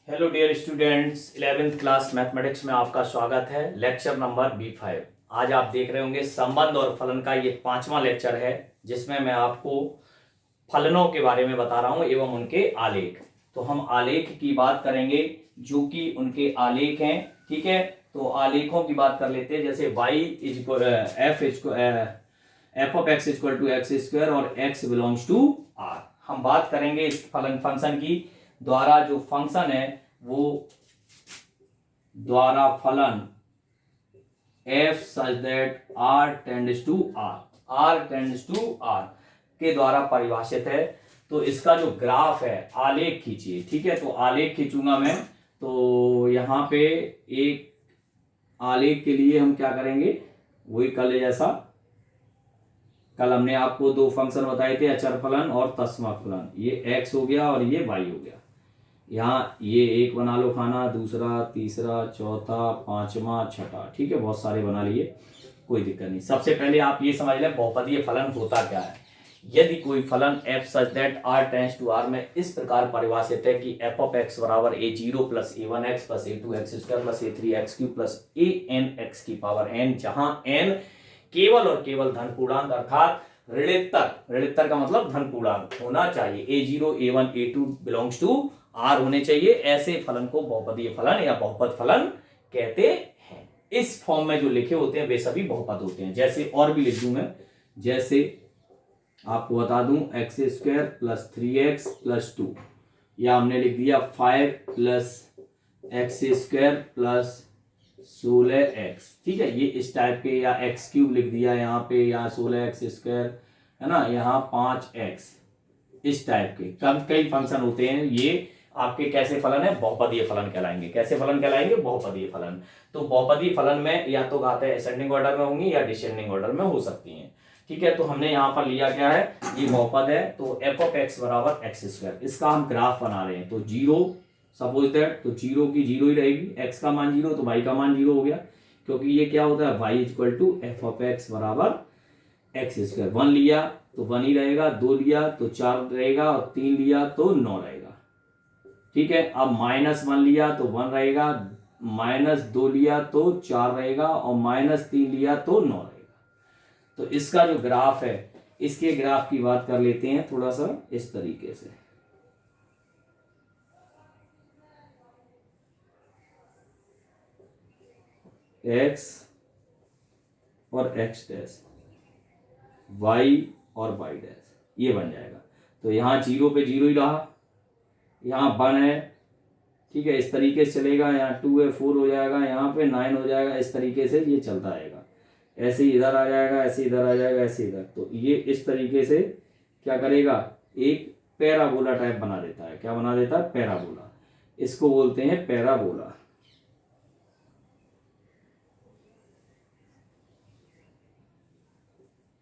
Hello dear students, 11th class mathematics में आपका स्वागत है। Lecture number B5। आज आप देख रहे होंगे संबंध और फलन का ये 5वां लेक्चर है, जिसमें मैं आपको फलनों के बारे में बता रहा हूं एवं उनके आलेख। तो हम आलेख की बात करेंगे, जो कि उनके आलेख हैं। ठीक है, तो आलेखों की बात कर लेते हैं। जैसे f of x equal to x square और एक्स बिलोंग्स टू आर। हम बात करेंगे इस फलन फंक्शन की द्वारा। जो फंक्शन है वो द्वारा फलन f such that r tends to r के द्वारा परिभाषित है। तो इसका जो ग्राफ है, आलेख खींचिए। ठीक है, तो आलेख खींचूंगा मैं। तो यहां पे एक आलेख के लिए हम क्या करेंगे, वही कल जैसा। कल हमने आपको दो फंक्शन बताए थे, अचर फलन और तस्मक फलन। ये x हो गया और ये y हो गया। यहाँ ये एक बना लो खाना, दूसरा, तीसरा, चौथा, पांचवा, छठा। ठीक है, बहुत सारे बना लिए, कोई दिक्कत नहीं। सबसे पहले आप ये समझ लें बहुपदीय फलन होता क्या है। यदि कोई फलन f such that r tends to r में इस प्रकार परिभाषित है कि f ऑफ x बराबर a0 plus a1x plus a2x square plus a3x cube plus anx की पावर n, जहां n केवल और केवल धन पूर्णांक अर्थात ऋणित्तर का मतलब धन पूर्णांक होना चाहिए। a0 a1 a2 belongs to r होने चाहिए। ऐसे फलन को बहुपदीय फलन या बहुपद फलन कहते हैं। इस फॉर्म में जो लिखे होते हैं वे सभी बहुपद होते हैं। जैसे और भी लिख दूं मैं, जैसे आपको बता दूं x square plus 3x plus 2, या हमने लिख दिया 5 plus x square plus 16x। ठीक है, ये इस टाइप के, या एक्स क्यूब लिख दिया यहाँ पे, यहाँ 16x स्क्वायर है ना, यहाँ 5x, इस टाइप के कई फंक्शन होते हैं। ये आपके कैसे फलन है, बहुपदीय फलन कहलाएंगे। कैसे फलन कहलाएंगे, बहुपदीय फलन। तो बहुपदीय फलन में या तो घातें असेंडिंग ऑर्डर में होंगी या डिसेंडिंग ऑर्डर में हो सकती हैं। ठीक है, तो हमने यहाँ पर लिया क्या है, ये बहुपद है। तो एफ ऑफ एक्स बराबर एक्स स्क्वायर, इसका हम ग्राफ बना रहे हैं। तो 0 सपोज दैट, तो 0 की 0 ही रहेगी, x का मान 0 तो y का मान 0 हो गया, क्योंकि ये क्या होता है, y equal to f of x बराबर एक्स स्क्वायर। 1 लिया तो 1 ही रहेगा, 2 लिया तो 4 रहेगा, और 3 लिया तो 9 रहेगा। ठीक है, अब -1 लिया तो 1 रहेगा, -2 लिया तो 4 रहेगा, और -3 लिया तो 9 रहेगा। तो इसका जो ग्राफ है, इसके ग्राफ की बात कर लेते हैं थोड़ा सा इस तरीके से। x और x डैश, y और y डैश, ये बन जाएगा। तो यहाँ 0 पे 0 ही रहा, यहाँ 1 है। ठीक है, इस तरीके से चलेगा। यहाँ 2 है, 4 हो जाएगा, यहाँ पे 9 हो जाएगा। इस तरीके से ये चलता रहेगा, ऐसे ही इधर आ जाएगा, ऐसे इधर आ जाएगा, ऐसे इधर। तो ये इस तरीके से क्या करेगा, एक पैराबोला टाइप बना देता है। क्या बना देता है, पैराबोला। इसको बोलते हैं पैराबोला।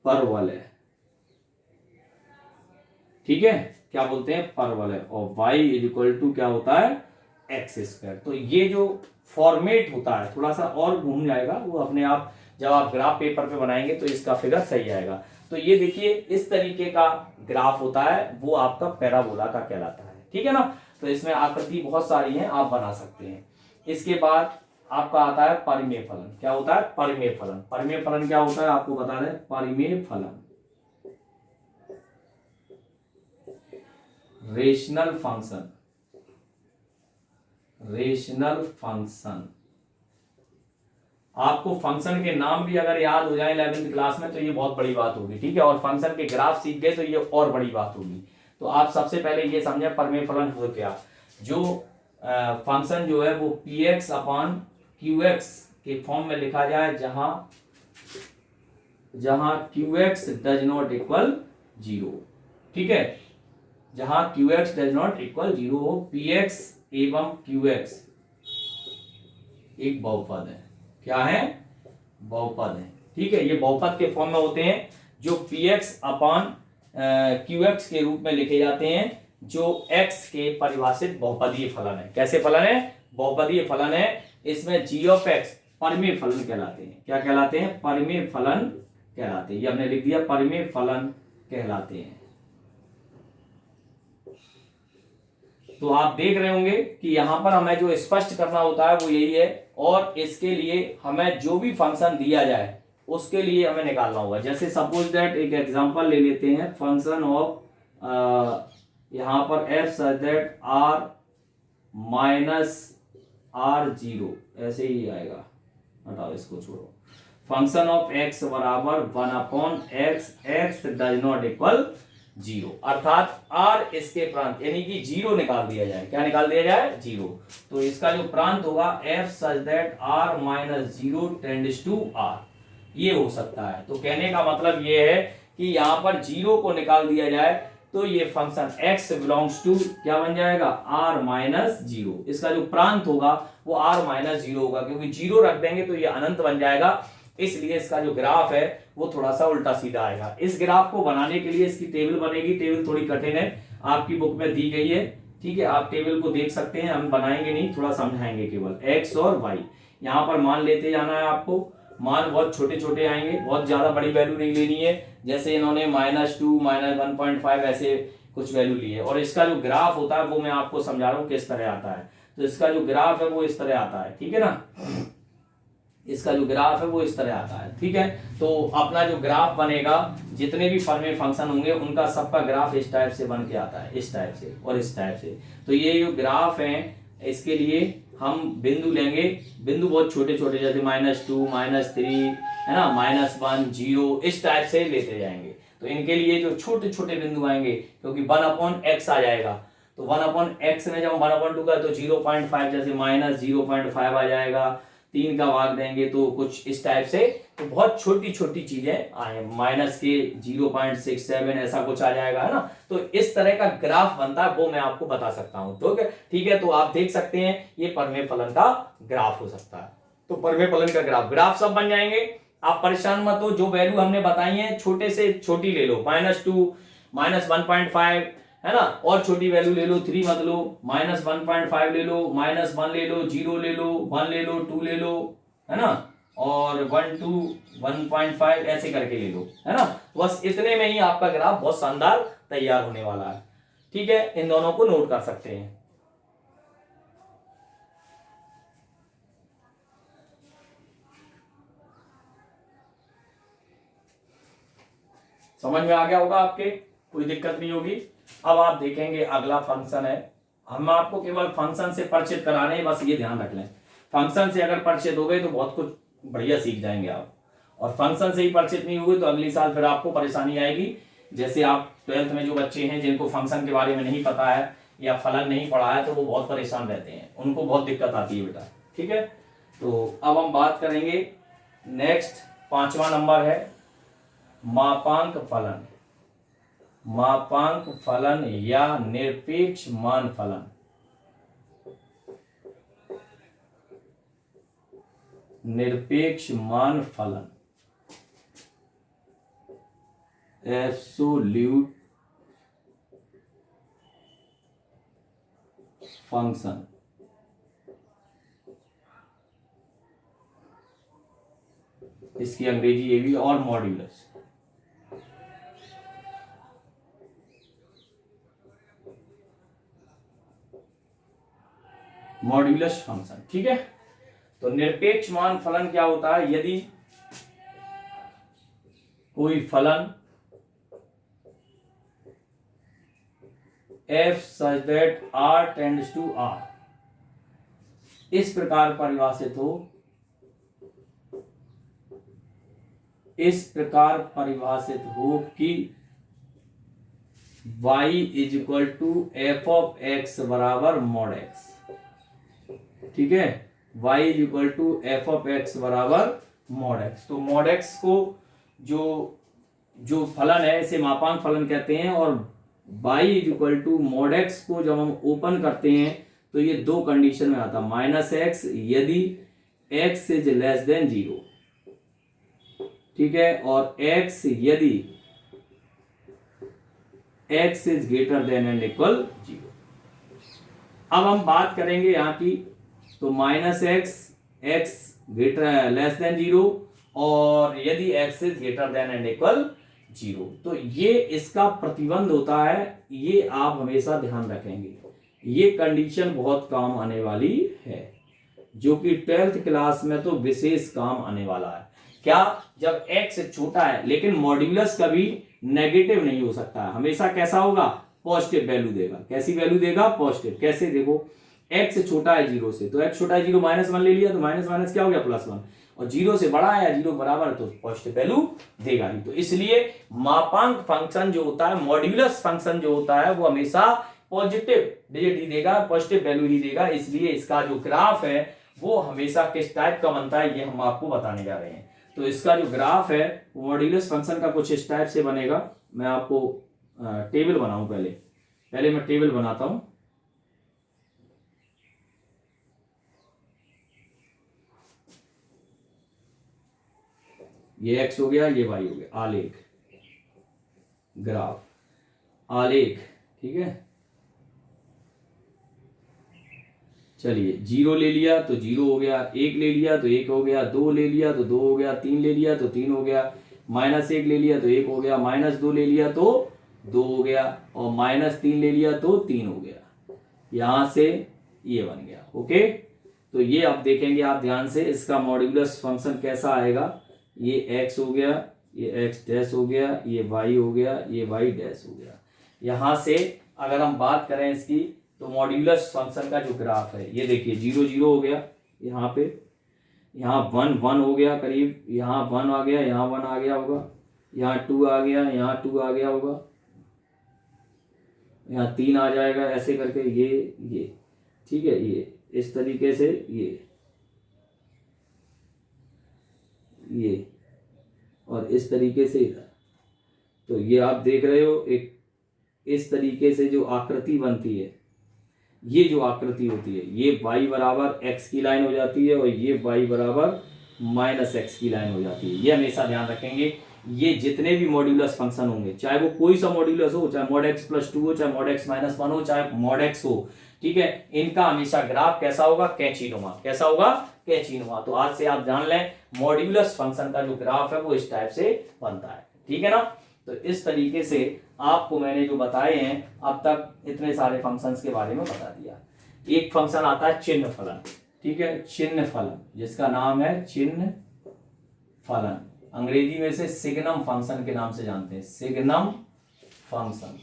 परवल है। ठीक है, क्या बोलते हैं, परवल है। और y इज इक्वल टू क्या होता है, एक्स स्क्वायर। तो ये जो फॉर्मेट होता है थोड़ा सा और घूम जाएगा, वो अपने आप जब आप ग्राफ पेपर पे बनाएंगे तो इसका फिगर सही आएगा। तो ये देखिए, इस तरीके का ग्राफ होता है, वो आपका पैराबोला का कहलाता है। ठीक है ना, तो इसमें आकृति बहुत सारी हैं, आप बना सकते हैं। इसके बाद आपका आता है परिमेय फलन। क्या होता है, परिमेय फलन। परिमेय फलन क्या होता है आपको बता दें। परिमेय फलन रेशनल फंक्शन, रेशनल फंक्शन। आपको फंक्शन के नाम भी अगर याद हो जाए 11th क्लास में तो ये बहुत बड़ी बात होगी। ठीक है, और फंक्शन के ग्राफ सीख गए तो ये और बड़ी बात होगी। तो आप सबसे पहले ये समझे परिमेय फलन हो क्या। जो फंक्शन जो है वो px अपॉन qx के फॉर्म में लिखा जाए, जहां qx डज नॉट इक्वल 0। ठीक है, जहां qx डज नॉट इक्वल 0 हो, px एवं qx एक बहुपद है। क्या है, बहुपद है। ठीक है, ये बहुपद के फॉर्म में होते हैं, जो px अपॉन qx के रूप में लिखे जाते हैं, जो x के परिभाषित बहुपदीय फलन है। कैसे फलन है, बहुपदीय फलन है। इसमें g ऑफ x परिमेय फलन कहलाते हैं। क्या कहलाते हैं, परिमेय फलन कहलाते हैं। ये हमने लिख दिया, परिमेय फलन कहलाते हैं। तो आप देख रहे होंगे कि यहां पर हमें जो स्पष्ट करना होता है वो यही है, और इसके लिए हमें जो भी फंक्शन दिया जाए उसके लिए हमें निकालना होगा। जैसे सपोज दैट एक एग्जांपल ले लेते हैं, फंक्शन ऑफ यहां पर f such that r minus r zero, ऐसे ही आएगा, हटाओ इसको छोड़ो। फंक्शन ऑफ एक्स बराबर 1/x, x does not equal zero, अर्थात आर इसके प्रांत यानी कि जीरो निकाल दिया जाए। क्या निकाल दिया जाए? जीरो। तो इसका जो प्रांत होगा f such that r minus zero tends to r, ये हो सकता है। तो कहने का मतलब ये है कि यहां पर जीरो को निकाल दिया जाए तो ये फंक्शन x बिलोंग्स टू क्या बन जाएगा? r minus zero. इसका जो प्रांत होगा वो r माइनस जीरो होगा, क्योंकि जीरो रख देंगे तो ये अनंत बन जाएगा, इसलिए इसका जो ग्राफ है वो थोड़ा सा उल्टा सीधा आएगा। इस ग्राफ को बनाने के लिए इसकी टेबल बनेगी। टेबल थोड़ी कठिन है, आपकी बुक में दी गई है, ठीक है, आप टेबल को देख सकते हैं, हम बनाएंगे नहीं, थोड़ा समझाएंगे केवल। x और y यहां पर मान लेते जाना है आपको। मान बहुत छोटे छोटे आएंगे, बहुत ज्यादा बड़ी वैल्यू नहीं लेनी है, जैसे इन्होंने -2 -1.5 ऐसे कुछ वैल्यू ली है। और इसका जो ग्राफ होता है वो मैं आपको समझा रहा हूं किस तरह आता है। तो इसका जो ग्राफ है वो इस तरह आता है, ठीक है ना, इसका जो ग्राफ है वो इस तरह आता है, ठीक है। तो अपना जो ग्राफ बनेगा, जितने भी फॉर्मे फंक्शन होंगे उनका सबका ग्राफ इस टाइप से बन के आता है, इस टाइप से और इस टाइप से। तो ये जो ग्राफ है इसके लिए हम बिंदु लेंगे, बिंदु बहुत छोटे छोटे, जैसे -2 -3 है ना, -1 0, इस टाइप से लेते जाएंगे। तो इनके लिए जो छोटे छोटे बिंदु आएंगे, क्योंकि 1/x आ जाएगा, तो 1/x में जब 1/2 का तो 0.5, जैसे -0.5 आ जाएगा। 3 का भाग देंगे तो कुछ इस टाइप से, तो बहुत छोटी छोटी चीजें आए, माइनस के 0.67 ऐसा कुछ आ जाएगा, है ना। तो इस तरह का ग्राफ बनता है, वो मैं आपको बता सकता हूं, तो ठीक है। तो आप देख सकते हैं ये परमेय फलन का ग्राफ हो सकता है। तो परमेय फलन का ग्राफ सब बन जाएंगे। आप परेशान मत हो, जो वैल्यू हमने बताई है छोटे से छोटी ले लो, -2 -1.5 है ना, और छोटी वैल्यू ले लो, 3 मत लो, -1.5 ले लो, -1 ले लो, 0 ले लो, 1 ले लो, 2 ले लो, है ना, और 1 2 1.5 ऐसे करके ले लो, है ना। बस इतने में ही आपका ग्राफ बहुत शानदार तैयार होने वाला है, ठीक है। इन दोनों को नोट कर सकते हैं। समझ में आ गया होगा आपके, कोई दिक्कत नहीं होगी। अब आप देखेंगे अगला फंक्शन है, हम आपको केवल फंक्शन से परिचित करा रहे हैं, बस ये ध्यान रख लें। फंक्शन से अगर परिचित हो गए तो बहुत कुछ बढ़िया सीख जाएंगे आप, और फंक्शन से ही परिचित नहीं हुए तो अगली साल फिर आपको परेशानी आएगी। जैसे आप 12th में जो बच्चे हैं जिनको फंक्शन के बारे में नहीं पता है या फलन नहीं पढ़ा है, तो वो बहुत परेशान रहते हैं, उनको बहुत दिक्कत आती है बेटा, ठीक है। तो अब हम बात करेंगे नेक्स्ट, 5वां नंबर है मापांक फलन। मापांक फलन या निरपेक्ष मान फलन। निरपेक्ष मान फलन, एब्सोल्यूट फंक्शन। इसकी अंग्रेजी ये भी, और मॉड्यूलस। मॉड्यूलस फंक्शन, ठीक है। तो निरपेक्ष मान फलन क्या होता है? यदि कोई फलन f such that r tends to r इस प्रकार परिभाषित हो, इस प्रकार परिभाषित हो कि y is equal to f of x बराबर मॉड एक्स, ठीक है, y is equal to f of x बराबर मॉड एक्स। तो मॉड एक्स को जो फलन है इसे मापांक फलन कहते हैं, और y is equal to mod x को जब हम ओपन करते हैं तो ये दो कंडीशन में आता है, -x यदि x इज लेस देन 0, ठीक है, और x यदि x is greater than and equal 0। अब हम बात करेंगे यहां की, तो -x x greater less than 0 और यदि x is greater than and equal 0, तो ये इसका प्रतिबंध होता है, ये आप हमेशा ध्यान रखेंगे। ये कंडीशन बहुत काम आने वाली है, जो कि 12th क्लास में तो विशेष काम आने वाला है। क्या? जब x छोटा है, लेकिन मॉड्यूलस कभी नेगेटिव नहीं हो सकता है, हमेशा कैसा होगा? पॉजिटिव वैल्यू देगा। कैसी वैल्यू देगा? पॉजिटिव। कैसे? देखो, x छोटा है 0 से, तो x छोटा है 0, -1 ले लिया, तो माइनस माइनस क्या हो गया? +1। और 0 से बड़ा है या 0 बराबर, तो पॉजिटिव वैल्यू देगा ही। तो इसलिए मापांक फंक्शन जो होता है, मॉड्यूलस फंक्शन जो होता है, वो हमेशा पॉजिटिव डिजिट ही देगा, पॉजिटिव वैल्यू ही देगा। इसलिए इसका जो ग्राफ है वो हमेशा किस टाइप का बनता है, ये हम आपको बताने जा रहे हैं। तो इसका जो ग्राफ है मॉड्यूलस फंक्शन का कुछ इस टाइप से बनेगा। मैं आपको टेबल बनाऊं, पहले मैं टेबल बनाता हूं। ये x हो गया, ये y हो गया, आलेख, ग्राफ, आलेख, ठीक है। चलिए, 0 ले लिया तो 0 हो गया, 1 ले लिया तो 1 हो गया, 2 ले लिया तो 2 हो गया, 3 ले लिया तो 3 हो गया, -1 ले लिया तो 1 हो गया, -2 ले लिया तो 2 हो गया, और -3 ले लिया तो 3 हो गया। यहां से ये बन गया। ओके, तो ये आप देखेंगे आप ध्यान से, इसका मॉड्यूलस फंक्शन कैसा आएगा। ये x हो गया, ये x डैश हो गया, ये y हो गया, ये y डैश हो गया। यहां से अगर हम बात करें इसकी, तो मॉड्यूलस फंक्शन का जो ग्राफ है, ये देखिए 0 0 हो गया, यहाँ पे, यहाँ 1 1 हो गया करीब, यहाँ 1 आ गया, यहाँ 1 आ गया होगा, यहाँ 2 आ गया, यहाँ 2 आ गया होगा, यहाँ 3 आ जाएगा, ऐसे करके ये ठीक है, ये इस तरीके से ये और इस तरीके से इधर। तो ये आप देख रहे हो, एक इस तरीके से जो आकृति बनती है, ये जो आकृति होती है, ये y बराबर x की लाइन हो जाती है, और ये y बराबर -x की लाइन हो जाती है। ये हमेशा ध्यान रखेंगे। ये जितने भी मॉड्यूलस फंक्शन होंगे, चाहे वो कोई सा मॉड्यूलस हो, चाहे mod x + 2 हो, चाहे mod x - 1 हो, चाहे mod x हो, ठीक है, इनका हमेशा ग्राफ कैसा होगा? कैंचीनुमा। कैसा होगा? कैंचीनुमा। तो आज से आप जान लें, मॉड्यूलस फंक्शन का जो ग्राफ है वो इस टाइप से बनता है। ठीक है ना? तो इस तरीके से आपको मैंने जो बताए हैं अब तक, इतने सारे फंक्शंस के बारे में बता दिया। एक फंक्शन आता है चिन्ह फलन, ठीक है, चिन्ह फलन, जिसका नाम है चिन्ह फलन। अंग्रेजी में से सिग्नम फंक्शन के नाम से जानते हैं, सिग्नम फंक्शन।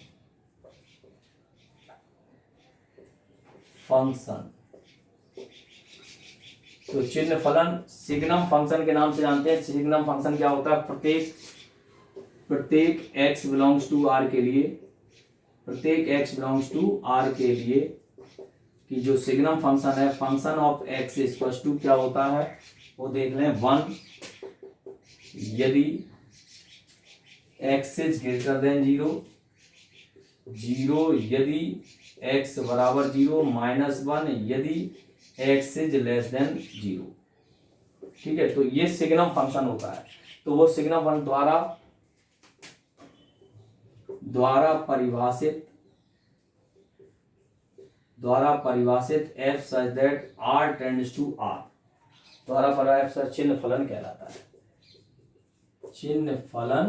तो चिन्ह फलन सिग्नम फंक्शन के नाम से जानते हैं। सिग्नम फंक्शन क्या होता है? प्रत्येक x बिलोंग्स टू r के लिए, प्रत्येक x बिलोंग्स टू r के लिए कि जो सिग्नम फंक्शन है, function of x equal to क्या होता है वो देख लें, 1 यदि x इज ग्रेटर देन 0, 0 यदि x बराबर 0, -1 यदि x इज लेस देन 0। ठीक है, तो ये सिग्नम फंक्शन होता है। तो वो सिग्नम फंक्शन द्वारा परिभाषित f such that r tends to r, द्वारा परिभाषित चिन्ह फलन कहलाता है, चिन्ह फलन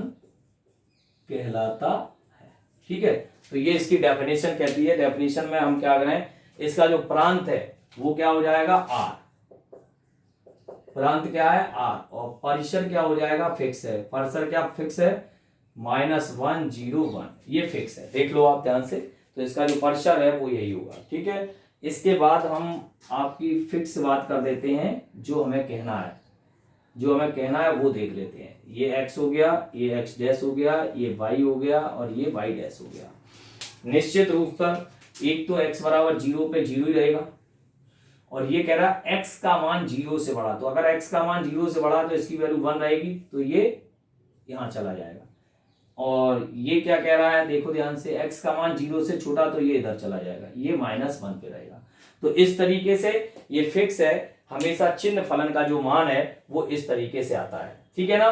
कहलाता है। ठीक है, तो ये इसकी डेफिनेशन कहती है। डेफिनेशन में हम क्या करें, इसका जो प्रांत है वो क्या हो जाएगा? r। प्रांत क्या है? r। और परिसर क्या हो जाएगा? फिक्स है। परिसर क्या फिक्स है? -1 0 1, ये फिक्स है। देख लो आप ध्यान से, तो इसका जो परिसर है वो यही होगा। ठीक है, इसके बाद हम आपकी फिक्स बात कर देते हैं, जो हमें कहना है वो देख लेते हैं। ये x हो गया, ये x डैश हो गया, ये y हो गया, और ये y डैश हो गया। निश्चित रूप पर एक तो x बराबर 0 पे 0 ही रहेगा, और ये कह रहा है x का मान 0 से बड़ा। तो अगर x का मान 0 से बड़ा तो इसकी वैल्यू 1 रहेगी, तो ये यहां चला जाएगा। और ये क्या कह रहा है, देखो ध्यान से, x का मान 0 से छोटा, तो ये इधर चला जाएगा, ये -1 पे रहेगा। तो इस तरीके से ये फिक्स है। हमेशा चिन्ह फलन का जो मान है वो इस तरीके से आता है। ठीक है ना?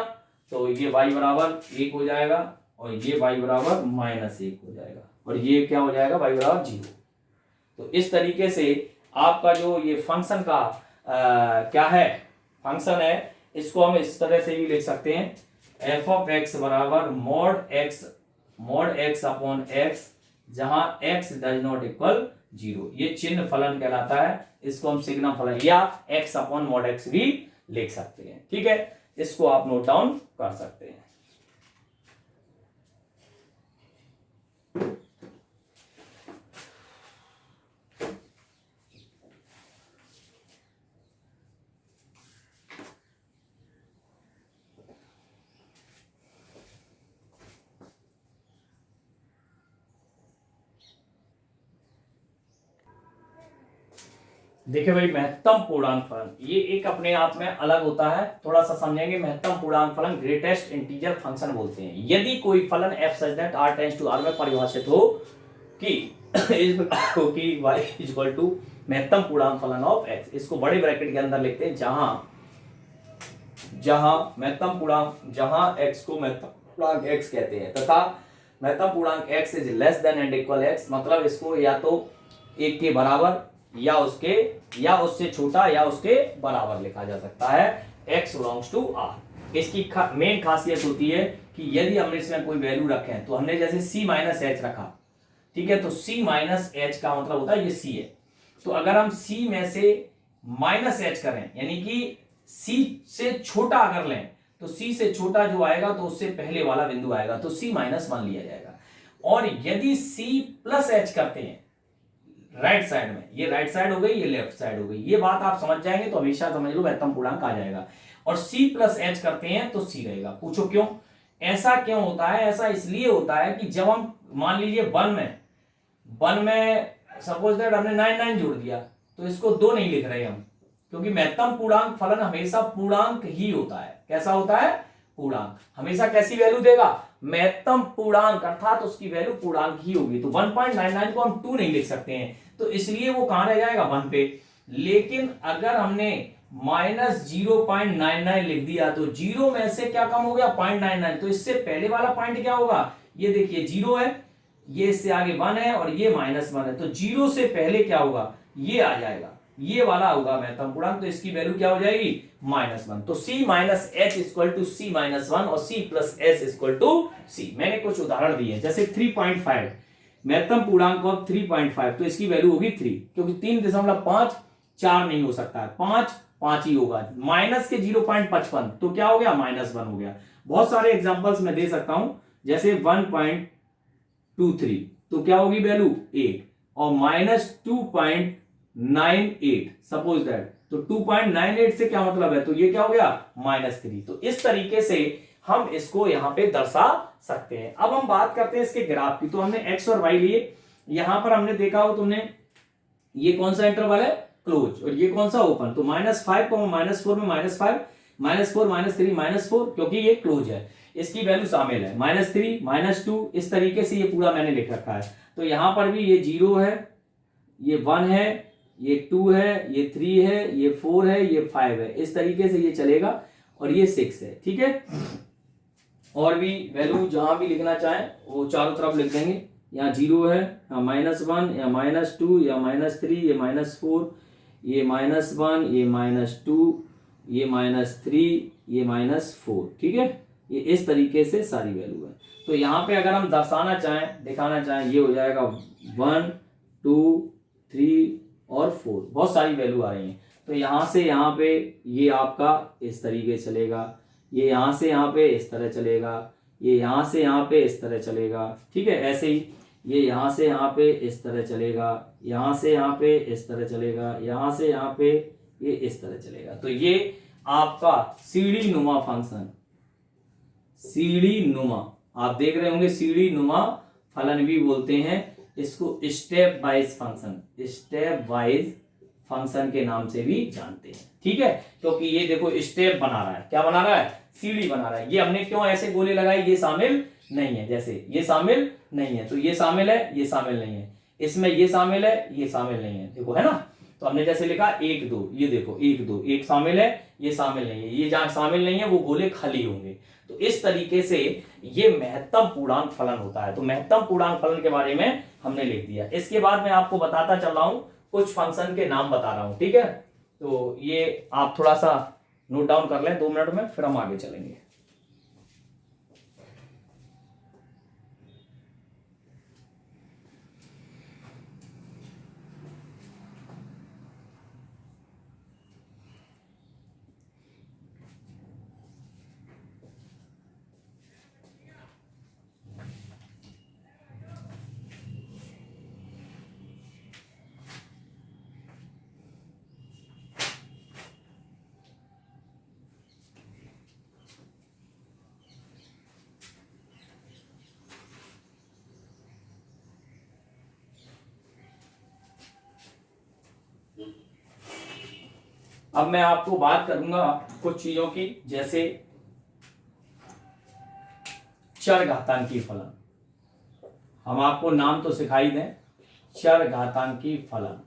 तो ये y बराबर 1 हो जाएगा, और ये y बराबर -1 हो जाएगा, और ये क्या हो जाएगा? y बराबर 0। तो इस तरीके से आपका जो ये फंक्शन का क्या है, फंक्शन है, इसको हम इस तरह से भी लिख सकते हैं, f ऑफ x बराबर mod x अपॉन x, जहां x डज नॉट इक्वल 0। ये चिन्ह फलन कहलाता है, इसको हम सिग्नम फलन या x अपॉन मॉड x भी लिख सकते हैं। ठीक है, इसको आप नोट डाउन कर सकते हैं। देखिए भाई, महत्तम पूर्णांक फलन ये एक अपने आप में अलग होता है, थोड़ा सा समझेंगे। महत्तम पूर्णांक फलन ग्रेटेस्ट इंटीजर फंक्शन बोलते हैं। यदि कोई फलन f such that r tends to r में परिभाषित हो कि इस प्रकार हो कि y इक्वल टू महत्तम पूर्णांक फलन ऑफ x, इसको बड़े ब्रैकेट के अंदर लिखते हैं, जहां महत्तम पूर्णांक, जहां x को महत्तम पूर्णांक x कहते हैं तथा महत्तम पूर्णांक x is less than and equal x, मतलब इसको या तो 1 के बराबर या उससे छोटा या उसके बराबर लिखा जा सकता है। x belongs to r। इसकी मेन खासियत होती है कि यदि हमने इसमें कोई वैल्यू रखे हैं, तो हमने जैसे c माइनस एच रखा, ठीक है, तो c माइनस एच का मतलब होता है ये c है। तो अगर हम c में से माइनस एच करें, यानी कि c से छोटा अगर लें, तो c से छोटा जो आएगा तो उससे पहले वाला बिंदु आएगा, तो c माइनस 1 लिया जाएगा। और यदि c प्लस एच करते हैं राइट साइड में, ये राइट साइड हो गई, ये लेफ्ट साइड हो गई, ये बात आप समझ जाएंगे तो हमेशा समझ लो महत्तम पूर्णांक आ जाएगा। और c प्लस एच करते हैं तो c रहेगा। पूछो क्यों, ऐसा क्यों होता है? ऐसा इसलिए होता है कि जब हम मान लीजिए वन में सपोज दैट हमने 99 जोड़ दिया, तो इसको 2 नहीं लिख रहे हम, क्योंकि महत्तम पूर्णांक फलन हमेशा पूर्णांक ही होता है। कैसा होता है? पूर्णांक। हमेशा कैसी वैल्यू देगा? महत्तम पूर्णांक, अर्थात उसकी वैल्यू पूर्णांक ही होगी। तो 1.99 को हम 2 नहीं लिख सकते हैं, तो इसलिए वो कहां रह जाएगा? 1 पे। लेकिन अगर हमने माइनस 0.99 लिख दिया, तो 0 में से क्या कम हो गया? 0.99। तो इससे पहले वाला पॉइंट क्या होगा? ये देखिए 0 है, ये इससे आगे 1 है और ये -1 है, तो 0 से पहले क्या होगा? ये आ जाएगा, ये वाला होगा महत्तम पूर्णांक। तो इसकी वैल्यू क्या हो जाएगी? -1। तो c minus h equal to c minus 1 और c plus h equal to c। मैंने कुछ उदाहरण दिए, जैसे 3.5 महत्तम पूर्णांक ऑफ 3.5, तो इसकी वैल्यू होगी 3, क्योंकि 3.5 4 नहीं हो सकता है, 5 ही होगा। माइनस के 0.55, तो क्या हो गया? -1 हो गया। बहुत सारे एग्जांपल्स मैं दे सकता हूं, जैसे 1.23, तो क्या होगी वैल्यू? 1, और -2.98 सपोज दैट, तो 2.98 से क्या मतलब है? तो ये क्या हो गया? -3। तो इस तरीके से हम इसको यहां पे दर्शा सकते हैं। अब हम बात करते हैं इसके ग्राफ की। तो हमने x और y लिए, यहां पर हमने देखा हो तुमने, ये कौन सा इंटरवल है? क्लोज, और ये कौन सा? ओपन। तो -5 को -4 में -5, -4 -3 -4, क्योंकि ये क्लोज है, इसकी वैल्यू शामिल है। -3 -2, इस तरीके से ये पूरा मैंने लिख रखा है। तो यहां पर भी ये 0 है, ये 1 है, ये 2 है, ये 3 है, ये 4 है, ये 5 है, इस तरीके से ये चलेगा, और ये 6 है। ठीक है, और भी वैल्यू जहां भी लिखना चाहें वो चारों तरफ लिख देंगे। यहाँ 0 है, यहाँ -1, या -2, या -3, ये -4, ये -1, ये -2, ये -3, ये -4। ठीक है, ये इस तरीके से सारी वैल्यू है। तो यहाँ पे अगर हम दर्शाना चाहें, दिखाना चाहें, ये हो जाएगा 1 2 3 और 4, बहुत सारी वैल्यू आ रही है। तो यहाँ से यहाँ पे ये आपका इस तरीके चलेगा, ये यहाँ से यहाँ पे इस तरह चलेगा, ये यहाँ से यहाँ पे इस तरह चलेगा। ठीक है, ऐसे ही ये यहाँ से यहाँ पे इस तरह चलेगा, यहाँ से यहाँ पे इस तरह चलेगा, यहाँ से यहाँ पे ये इस तरह चलेगा। तो ये आपका सीढ़ी नुमा फंक्शन, सीढ़ी नुमा, आप देख रहे होंगे, सीढ़ी नुमा फलन भी बोलते हैं इसको, step wise function, step wise function के नाम से भी जानते हैं। ठीक है, क्योंकि ये देखो स्टेप बना रहा है, क्या बना रहा है? सीढ़ी बना रहा है। ये हमने क्यों ऐसे गोले लगाए? ये शामिल नहीं है, जैसे ये शामिल नहीं है, तो ये शामिल है, ये शामिल नहीं है, इसमें ये शामिल है, ये शामिल नहीं है, देखो, है ना। तो हमने जैसे लिखा 1 2, ये देखो 1 2, एक शामिल है, ये शामिल नहीं है, ये जहां शामिल नहीं है वो गोले खाली होंगे। तो इस तरीके से ये महत्तम पूर्णांक फलन होता है। तो महत्तम पूर्णांक फलन के बारे में हमने लिख दिया। इसके बाद मैं आपको बताता चल रहा हूं, कुछ फंक्शन के नाम बता रहा हूं। ठीक है, तो ये आप थोड़ा सा नोट डाउन कर लें 2 मिनट में, फिर हम आगे चलेंगे। अब मैं आपको बात करूंगा कुछ चीजों की, जैसे चरघातांकी फलन। हम आपको नाम तो सिखाई दें, चरघातांकी फलन।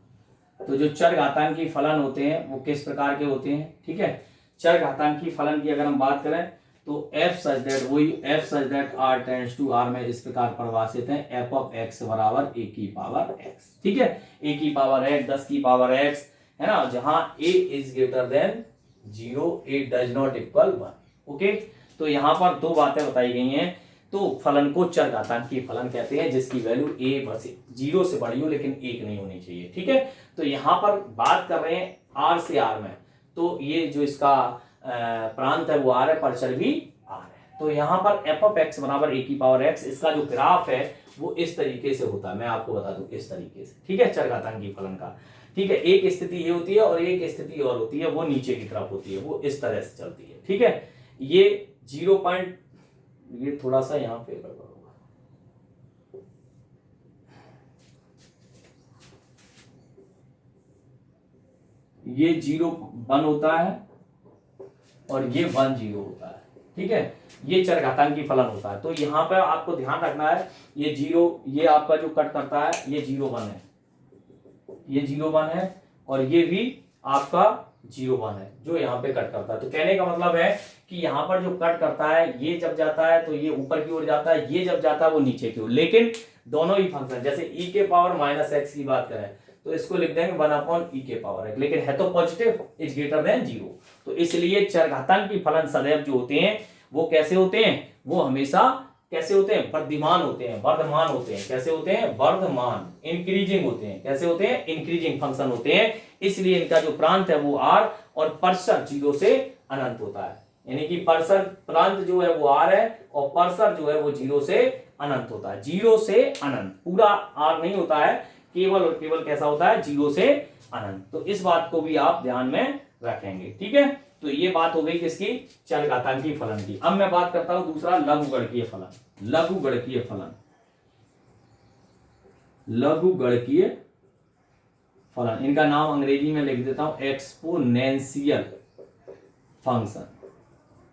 तो जो चरघातांकी फलन होते हैं वो किस प्रकार के होते हैं, ठीक है। चरघातांकी फलन की अगर हम बात करें तो f सच दैट, वही f such that r tends to r में इस प्रकार परिभाषित है, f ऑफ x बराबर a की पावर x, ठीक है। a की पावर x, 10 की पावर x, है ना, जहां a is greater than 0, a does not equal 1। Okay, तो यहां पर दो बातें बताई गई हैं। तो फलन को चरघातांकी फलन कहते हैं जिसकी वैल्यू a बस 0 से बड़ी हो लेकिन 1 नहीं होनी चाहिए, ठीक है। तो यहां पर बात कर रहे हैं r से r में, तो ये जो इसका प्रांत है वो r है, परिसर भी r है। तो यहाँ पर f ऑफ x बराबर a की पावर x, इसका जो ग्राफ है वो इस तरीके से होता है, मैं आपको बता दूं इस तरीके से, ठीक है, चरघातांकी फलन का, ठीक है। एक स्थिति ये होती है और एक स्थिति और होती है, वो नीचे की तरफ होती है, वो इस तरह से चलती है, ठीक है। ये 0 पॉइंट, ये थोड़ा सा यहाँ पे गड़बड़ होगा, ये 0 1 होता है और ये 1 0 होता है, ठीक है। ये चरघातांकी फलन होता है। तो यहाँ पर आपको ध्यान रखना है, ये 0, ये आपका जो कट करता है ये 0 1 है, ये 0 1 है, और ये भी आपका 0 1 है जो यहाँ पे कट करता है। तो कहने का मतलब है कि यहाँ पर जो कट करता है ये जब जाता है तो ये ऊपर की ओर जाता है, ये जब जाता है वो नीचे की ओर, लेकिन दोनों ही फंक्शन, जैसे e के पावर माइनस x की बात करें तो इसको लिख देंगे 1/e के पावर x, लेकिन है तो पॉजिटिव, इज ग्रेटर देन 0। तो इसलिए चरघातांकी फलन सदैव जो होते हैं वो कैसे होते हैं, वो हमेशा कैसे होते हैं, वर्धमान होते हैं, वर्धमान होते हैं, कैसे होते हैं, वर्धमान, इंक्रीजिंग होते हैं, कैसे होते हैं, इंक्रीजिंग फंक्शन होते हैं। इसलिए इनका जो प्रांत है वो r और परसर 0 से अनंत होता है, यानी कि परसर प्रांत जो है वो r है और परसर जो है वो 0 से अनंत होता है, 0 से अनंत, पूरा r नहीं होता है, केवल और केवल कैसा होता है, 0 से अनंत। तो इस बात को भी आप ध्यान में रखेंगे, ठीक है। तो ये बात हो गई किसकी, चरघातांकी फलन की। अब मैं बात करता हूं दूसरा लघुगणकीय फलन। लघुगणकीय फलन, लघुगणकीय फलन, इनका नाम अंग्रेजी में लिख देता हूं एक्सपोनेंशियल फंक्शन,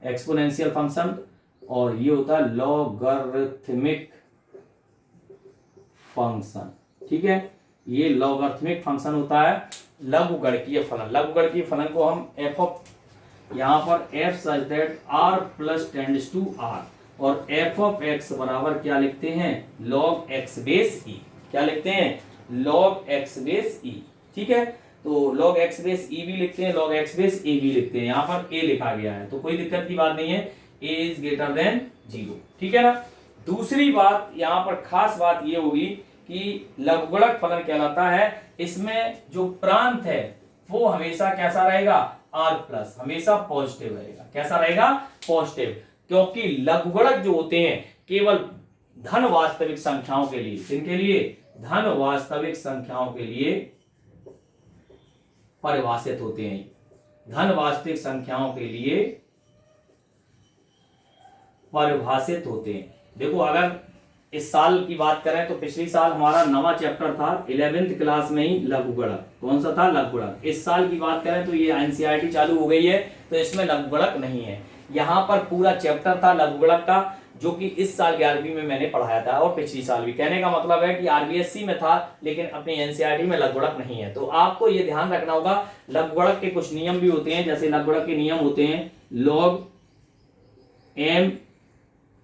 एक्सपोनेंशियल फंक्शन, और ये होता है लॉगरिथमिक फंक्शन, ठीक है। ये लॉगरिथमिक फंक्शन होता है लघुगणकीय फलन। लघुगणकीय फलन को हम f ऑफ, यहाँ पर f such that r plus tends to r, और f ऑफ x बराबर क्या लिखते हैं, log x बेस e, क्या लिखते हैं, log x बेस e, ठीक है। तो log x बेस e भी लिखते हैं, log x बेस a भी लिखते हैं, यहाँ पर a लिखा गया है तो कोई दिक्कत की बात नहीं है, a इज ग्रेटर देन 0, ठीक है ना। दूसरी बात यहाँ पर खास बात ये होगी कि लघुगणक फलन कहलाता है, इसमें जो प्रांत है वो हमेशा कैसा रहेगा, r प्लस, हमेशा पॉजिटिव रहेगा, कैसा रहेगा, पॉजिटिव, क्योंकि लघुगणक जो होते हैं केवल धन वास्तविक संख्याओं के लिए, किनके लिए, धन वास्तविक संख्याओं के लिए परिभाषित होते हैं, धन वास्तविक संख्याओं के लिए परिभाषित होते हैं। देखो अगर इस साल की बात करें तो पिछली साल हमारा नवा चैप्टर था 11th क्लास में ही लघुगणक, कौन सा था, लघुगणक। इस साल की बात करें तो ये एनसीईआरटी चालू हो गई है तो इसमें लघुगणक नहीं है, यहाँ पर पूरा चैप्टर था लघुगणक का जो कि इस साल 11वीं में मैंने पढ़ाया था और पिछली साल भी। कहने का मतलब है कि आरबीएससी में था लेकिन अपनी एनसीईआरटी में लघुगणक नहीं है। तो आपको ये ध्यान रखना होगा, लघुगणक के कुछ नियम भी होते हैं, जैसे लघुगणक के नियम होते हैं log m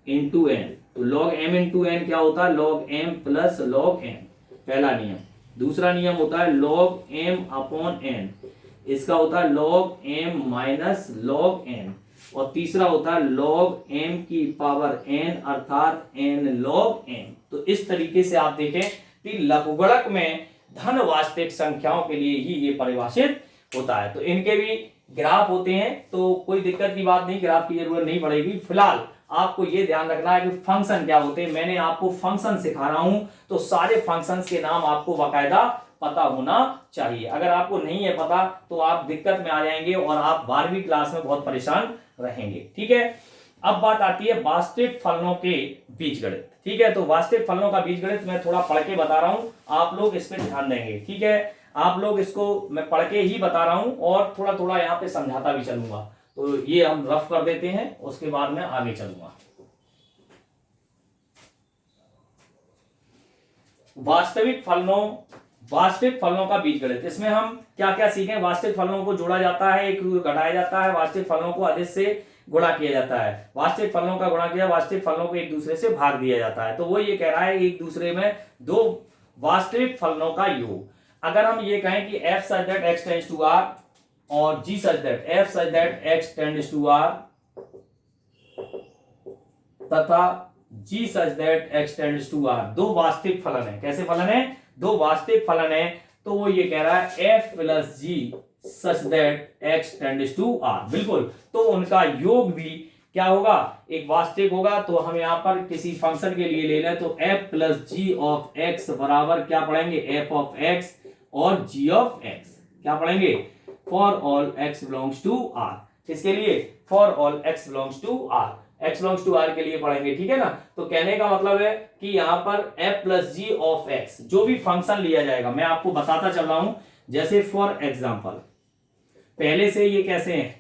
इंटू एन, तो log m इंटू एन क्या होता है, log m plus log n, पहला नियम। दूसरा नियम होता है log m अपॉन n, इसका होता है log m minus log n, और तीसरा होता है log m की पावर n अर्थात n log n। तो इस तरीके से आप देखें कि लघुगणक में धन वास्तविक संख्याओं के लिए ही ये परिभाषित होता है। तो इनके भी ग्राफ होते हैं तो कोई दिक्कत की बात नहीं, ग्राफ की जरूरत नहीं पड़ेगी। फिलहाल आपको ये ध्यान रखना है कि फंक्शन क्या होते हैं, मैंने आपको फंक्शन सिखा रहा हूं तो सारे फंक्शंस के नाम आपको बाकायदा पता होना चाहिए। अगर आपको नहीं है पता तो आप दिक्कत में आ जाएंगे और आप 12वीं क्लास में बहुत परेशान रहेंगे, ठीक है। अब बात आती है वास्तविक फलनों के बीजगणित, ठीक है। तो वास्तविक फलनों का बीजगणित मैं थोड़ा पढ़ के बता रहा हूं, आप लोग इस पे ध्यान देंगे, ठीक है। आप लोग इसको मैं पढ़ के ही बता रहा हूं और थोड़ा थोड़ा यहाँ पे समझाता भी चलूंगा। तो ये हम रफ कर देते हैं, उसके बाद मैं आगे चलूंगा। वास्तविक फलनों का बीजगणित। इसमें हम क्या क्या सीखें? वास्तविक फलनों को जोड़ा जाता है, एक घटाया जाता है, वास्तविक फलनों को अधिक से गुणा किया जाता है, वास्तविक फलनों का गुणा किया, वास्तविक फलनों को एक दूसरे से भाग दिया जाता है। तो वो ये कह रहा है एक दूसरे में दो वास्तविक फलनों का योग। अगर हम ये कहें कि f such that x tends to r और g such that f such that x tends to r तथा g such that x tends to r, दो वास्तविक फलन है। कैसे फलन है? दो वास्तविक फलन है। तो वो ये कह रहा है f plus g such that x tends to r। बिल्कुल, तो उनका योग भी क्या होगा? एक वास्तविक होगा। तो हम यहां पर किसी फंक्शन के लिए ले लें तो f plus g of x बराबर क्या पढ़ेंगे? f ऑफ x और g ऑफ x। क्या पढ़ेंगे? For all x belongs to r। इसके लिए for all x belongs to r, x belongs to r के लिए पढ़ेंगे। ठीक है ना? तो कहने का मतलब है कि यहां पर f plus g of x जो भी फंक्शन लिया जाएगा, मैं आपको बताता चल रहा हूं। जैसे फॉर एग्जाम्पल, पहले से ये कैसे हैं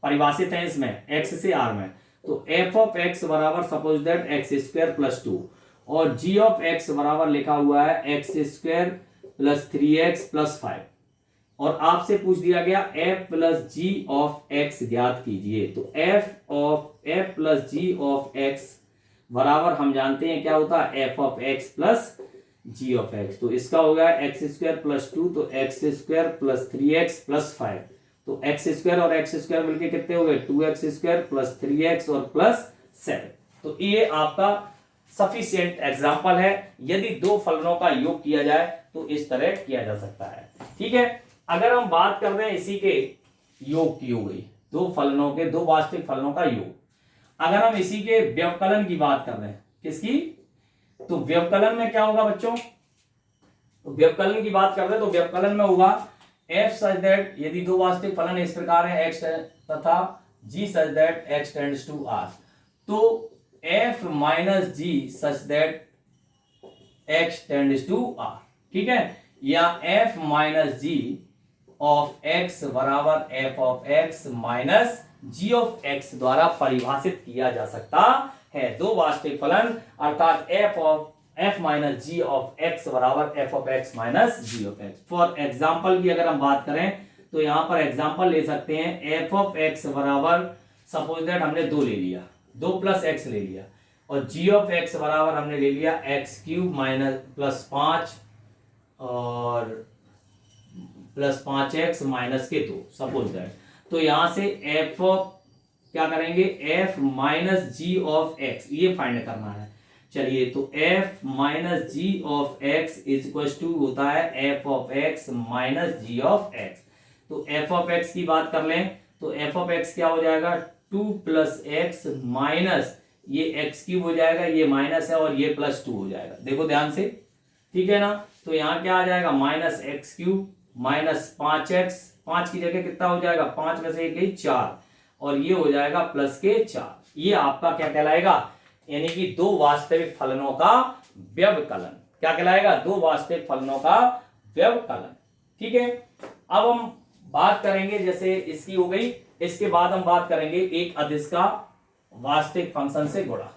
परिभाषित है इसमें x से r में, तो f ऑफ x बराबर suppose that x square plus 2 और g ऑफ x बराबर लिखा हुआ है x square plus 3x plus 5 और आपसे पूछ दिया गया f plus g of x ज्ञात कीजिए। तो f plus g of x बराबर हम जानते हैं क्या होता है? f of x plus g of x। तो इसका हो गया एक्स स्क्वायर प्लस 2, तो x square plus 3x plus 5। तो एक्स स्क्वायर और एक्स स्क्वायर मिलके कितने हो गए? 2x स्क्वायर प्लस 3x और प्लस 7। तो ये आपका सफिशिएंट एग्जाम्पल है। यदि दो फलनों का योग किया जाए तो इस तरह किया जा सकता है। ठीक है, अगर हम बात कर रहे हैं इसी के योग की, हो गई दो फलनों के, दो वास्तविक फलनों का योग। अगर हम इसी के व्यवकलन की बात कर रहे हैं, किसकी? तो व्यवकलन में क्या होगा बच्चों? तो व्यवकलन की बात कर रहे हैं तो व्यवकलन में होगा f सच दैट, यदि दो वास्तविक फलन इस प्रकार है x तथा g such that x tends to r, तो f minus g such that x tends to r। ठीक है, या f minus g of x बराबर f of x minus g of x द्वारा परिभाषित किया जा सकता है। दो वास्तविक फलन अर्थात f minus g of x बराबर f of x minus g of x। For example की अगर हम बात करें तो यहां पर एग्जाम्पल ले सकते हैं f ऑफ x बराबर सपोज दैट हमने 2 ले लिया, 2 प्लस x ले लिया, और g ऑफ x बराबर हमने ले लिया एक्स क्यूब माइनस प्लस 5 और प्लस 5x माइनस के 2 सपोज दैट। तो यहां से f ऑफ क्या करेंगे? f minus g of x ये फाइंड करना है। चलिए, तो f minus g of x is equal to होता है f of x minus g of x। तो f ऑफ x की बात कर लें तो f ऑफ x क्या हो जाएगा? 2 प्लस एक्स माइनस ये एक्स क्यूब हो जाएगा, ये माइनस है और ये प्लस 2 हो जाएगा। देखो ध्यान से, ठीक है ना? तो यहाँ क्या आ जाएगा? Minus x cube minus 5x, 5 की जगह कितना हो जाएगा? 5 में से 1 गई 4 और ये हो जाएगा प्लस के 4। ये आपका क्या कहलाएगा? यानी कि दो वास्तविक फलनों का व्यवकलन। क्या कहलाएगा? दो वास्तविक फलनों का व्यवकलन। ठीक है, अब हम बात करेंगे, जैसे इसकी हो गई, इसके बाद हम बात करेंगे एक अदिश का वास्तविक फंक्शन से गुणा।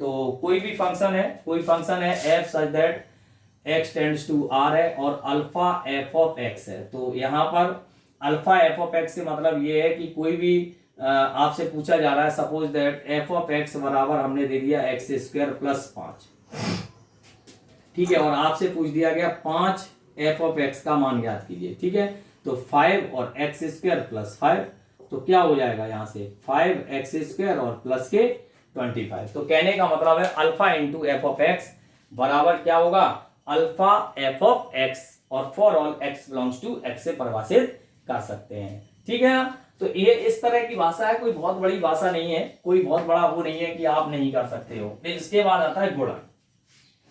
तो कोई भी फंक्शन है, कोई फंक्शन है f such that x tends to r है और अल्फा f ऑफ x है। तो यहां पर अल्फा f ऑफ x से मतलब ये है कि कोई भी आपसे पूछा जा रहा है suppose that f of x बराबर हमने दे दिया एक्स स्क्वायर प्लस 5। ठीक है, और आपसे पूछ दिया गया 5 f ऑफ x का मान ज्ञात कीजिए। ठीक है, तो 5 और एक्स स्क्वायर प्लस 5, तो क्या हो जाएगा यहां से? 5x स्क्वायर और प्लस के 25। तो कहने का मतलब है alpha into f of x बराबर क्या होगा? अल्फा एफ ऑफ एक्स, और for all x belongs to x से परिभाषित कर सकते हैं। ठीक है ना? तो ये इस तरह की भाषा है, कोई बहुत बड़ी भाषा नहीं है, कोई बहुत बड़ा वो नहीं है कि आप नहीं कर सकते हो। इसके बाद आता है गुणन।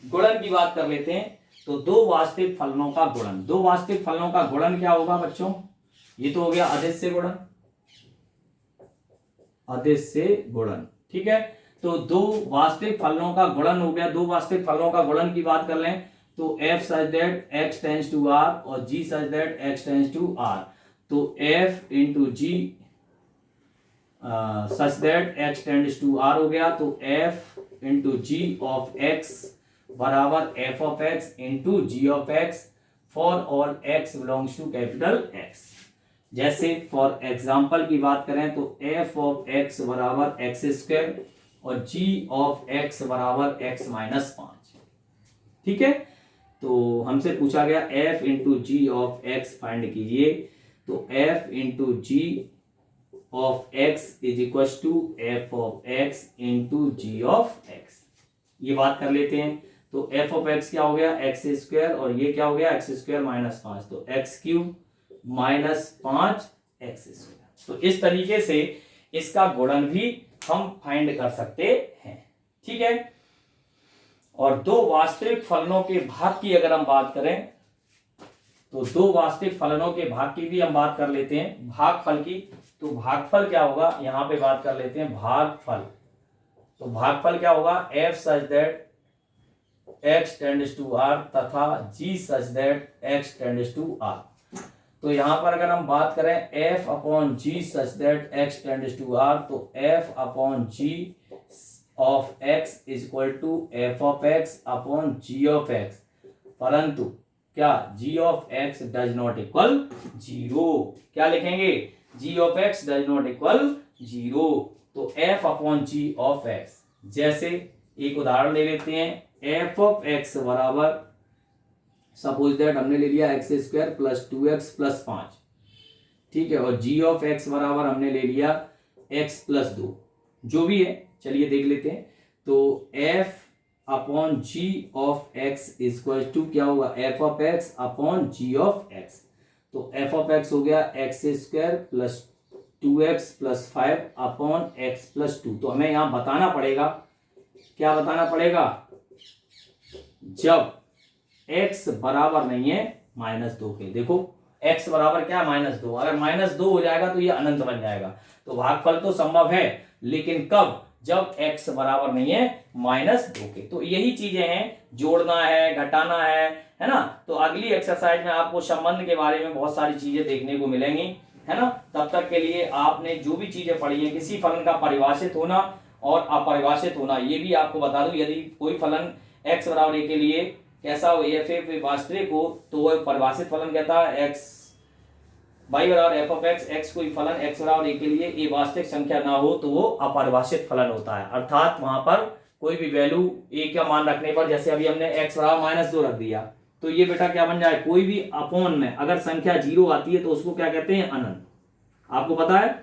गुणन की बात कर लेते हैं। तो दो वास्तविक फलनों का गुणन, दो वास्तविक फलनों का गुणन क्या होगा बच्चों? ये तो हो गया अदिश से गुणन, अदिश से गुणन। ठीक है, तो दो वास्तविक फलनों का गुणन हो गया। दो वास्तविक फलनों का गुणन की बात कर लें तो f such that x tends to r और g such that x tends to r, तो f into g such that x tends to r हो गया, तो f into g of x बराबर f of x into g of x for all x belongs to capital X। जैसे for example की बात करें तो f ऑफ x बराबर एक्स स्क्वायर और g ऑफ x बराबर x माइनस 5। ठीक है, तो हमसे पूछा गया f into g of x find कीजिए, तो f into g of x is equal to f of x into g of x। ये बात कर लेते हैं, तो f ऑफ x क्या हो गया एक्स स्क्वायर और ये क्या हो गया एक्स स्क्वायर माइनस 5, तो x cube minus 5 x square. तो इस तरीके से इसका गुणन भी हम फाइंड कर सकते हैं। ठीक है, और दो वास्तविक फलनों के भाग की अगर हम बात करें तो दो वास्तविक फलनों के भाग की भी हम बात कर लेते हैं, भागफल की। तो भागफल क्या होगा, यहां पे बात कर लेते हैं भागफल। तो भागफल क्या होगा, f such that x tends to r तथा g such that x tends to r। तो यहां पर अगर हम बात करें f upon g such that x tends to r, तो f upon g of x is equal to f of x upon g of x, परंतु क्या g of x does not equal 0। क्या लिखेंगे, g of x does not equal 0, तो f upon g of x। जैसे एक उदाहरण ले लेते हैं, f ऑफ x बराबर सपोज दैट हमने ले लिया x square plus 2x plus 5। ठीक है, और g ऑफ x बराबर हमने ले लिया x प्लस 2, जो भी है चलिए देख लेते हैं। तो f upon g of x equal to क्या होगा, f of x upon g of x। तो f ऑफ x हो गया x square plus 2x plus 5 upon x plus 2। तो हमें यहां बताना पड़ेगा, क्या बताना पड़ेगा, जब x बराबर नहीं है -2 के। देखो x बराबर क्या है -2, अगर -2 हो जाएगा तो ये अनंत बन जाएगा। तो भागफल तो संभव है, लेकिन कब, जब x बराबर नहीं है -2 के। तो यही चीजें हैं, जोड़ना है, घटाना है ना। तो अगली एक्सरसाइज में आपको संबंध के बारे में बहुत सारी चीजें देखने को मिलेंगी, है ना। तब तक के लिए आपने जो भी चीजें पढ़ी है, किसी फलन का परिभाषित होना और अपरिभाषित होना, ये भी आपको बता दूं। यदि कोई फलन x बराबर a के लिए कैसा हो, f वास्तविक हो, तो वह परिभाषित फलन कहता है। x y बराबर f ऑफ x, x कोई फलन x बराबर a के लिए a वास्तविक संख्या ना हो तो वो अपरिभाषित फलन होता है। अर्थात वहां पर कोई भी वैल्यू a का मान रखने पर, जैसे अभी हमने x बराबर -2 रख दिया, तो ये बेटा क्या बन जाए, कोई भी अपॉन में अगर संख्या 0 आती है तो उसको क्या कहते हैं, अनंत। आपको पता है।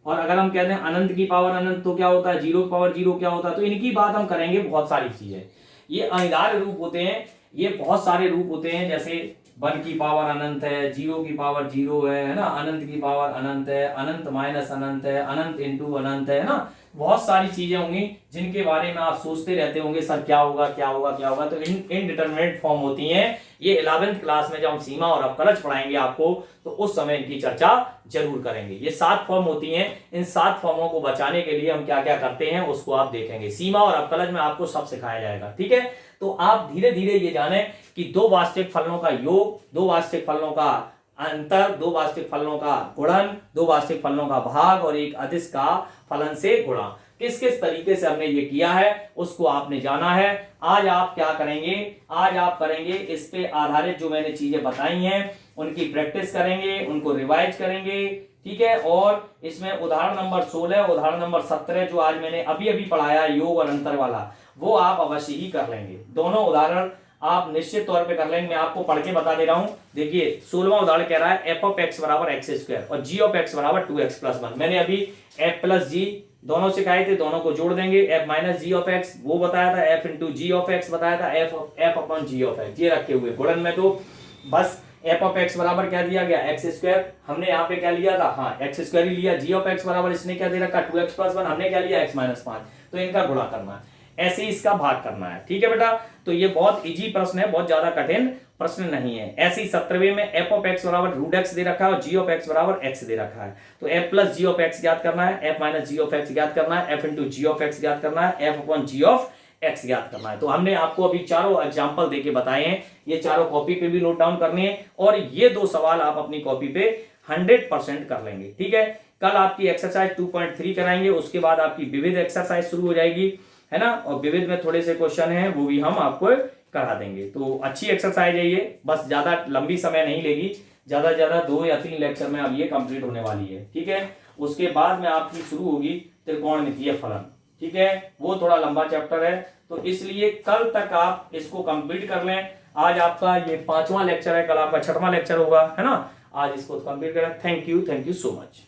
और अगर हम कहते हैं अनंत की पावर अनंत, तो क्या होता है, 0 की पावर 0 क्या होता है। तो इनकी बात हम करेंगे, बहुत सारी चीजें। ये अनिवार्य रूप होते हैं, ये बहुत सारे रूप होते हैं, जैसे 1 की पावर अनंत है, 0 की पावर 0 है ना, अनंत की पावर अनंत है, अनंत माइनस अनंत है, अनंत इंटू अनंत है ना। बहुत सारी चीजें होंगी जिनके बारे में आप सोचते रहते होंगे, सर क्या होगा क्या होगा क्या होगा। तो इनडिटरमिनेट फॉर्म होती हैं। ये 11वीं क्लास में जब हम सीमा और अवकलज पढ़ाएंगे आपको, तो उस समय इनकी चर्चा जरूर करेंगे। ये 7 फॉर्म होती हैं। इन 7 फॉर्मों को बचाने के लिए हम क्या क्या करते हैं उसको आप देखेंगे। सीमा और अवकलज में आपको सब सिखाया जाएगा, ठीक है। तो आप धीरे धीरे ये जाने कि दो वास्तविक फलनों का योग, दो वास्तविक फलनों का अंतर, दो वास्तविक फलनों का गुणन, दो वास्तविक फलनों का भाग और एक अदिश का फलन से गुणा, किस किस तरीके से हमने ये किया है उसको आपने जाना है। आज आप क्या करेंगे, आज आप करेंगे इस पे आधारित जो मैंने चीजें बताई हैं उनकी प्रैक्टिस करेंगे, उनको रिवाइज करेंगे, ठीक है। और इसमें उदाहरण नंबर 16, उदाहरण नंबर 17 जो आज मैंने अभी अभी पढ़ाया योग और अंतर वाला, वो आप अवश्य ही कर लेंगे। दोनों उदाहरण आप निश्चित तौर पे कर लेंगे। मैं आपको पढ़ के बता दे रहा हूं। देखिए 16वां उदाहरण कह रहा है f ऑफ x बराबर एक्स स्क्वायर और g ऑफ x बराबर 2x प्लस 1। मैंने अभी f प्लस g दोनों सिखाए थे, दोनों को जोड़ देंगे। f minus g of x वो बताया था, f into g of x बताया था, f upon g of x ये रखे हुए। गुणन में तो बस f ऑफ x बराबर क्या दिया गया, एक्स स्क्वायर। हमने यहाँ पे क्या लिया था, हाँ एक्स स्क्वायर ही लिया। जी ऑफ एक्स बराबर इसने क्या दे रखा, 2x प्लस 1, हमने क्या लिया x माइनस 5। तो इनका गुणा करना है, ऐसे ही इसका भाग करना है, ठीक है बेटा। तो ये बहुत इजी प्रश्न है, बहुत ज्यादा कठिन प्रश्न नहीं है। ऐसे ही 17वें में f ऑफ x बराबर रूट x दे रखा है और g ऑफ x बराबर x दे रखा है। तो f plus g of x ज्ञात करना है, f minus g of x ज्ञात करना है, f into g of x ज्ञात करना है, f upon g of x ज्ञात करना है। तो हमने आपको अभी चारों एग्जांपल देके बताए हैं, ये चारों कॉपी पे भी नोट डाउन करने हैं और ये 2 सवाल आप अपनी कॉपी पे 100% कर लेंगे। ठीक है, कल आपकी एक्सरसाइज 2.3 कराएंगे, उसके बाद आपकी विविध एक्सरसाइज शुरू हो जाएगी, है ना, और विविध में थोड़े से क्वेश्चन हैं वो भी हम आपको करा देंगे। तो अच्छी एक्सरसाइज है ये, बस ज्यादा लंबी समय नहीं लेगी, ज्यादा से ज्यादा 2 या 3 लेक्चर में अब ये कंप्लीट होने वाली है। ठीक है, उसके बाद में आपकी शुरू होगी त्रिकोणमितीय फलन। ठीक है, वो थोड़ा लंबा चैप्टर है, तो इसलिए कल तक आप इसको कंप्लीट कर लें। आज आपका ये 5वां लेक्चर है, कल आपका 6वां लेक्चर होगा, है ना। आज इसको कंप्लीट करें। Thank you so much.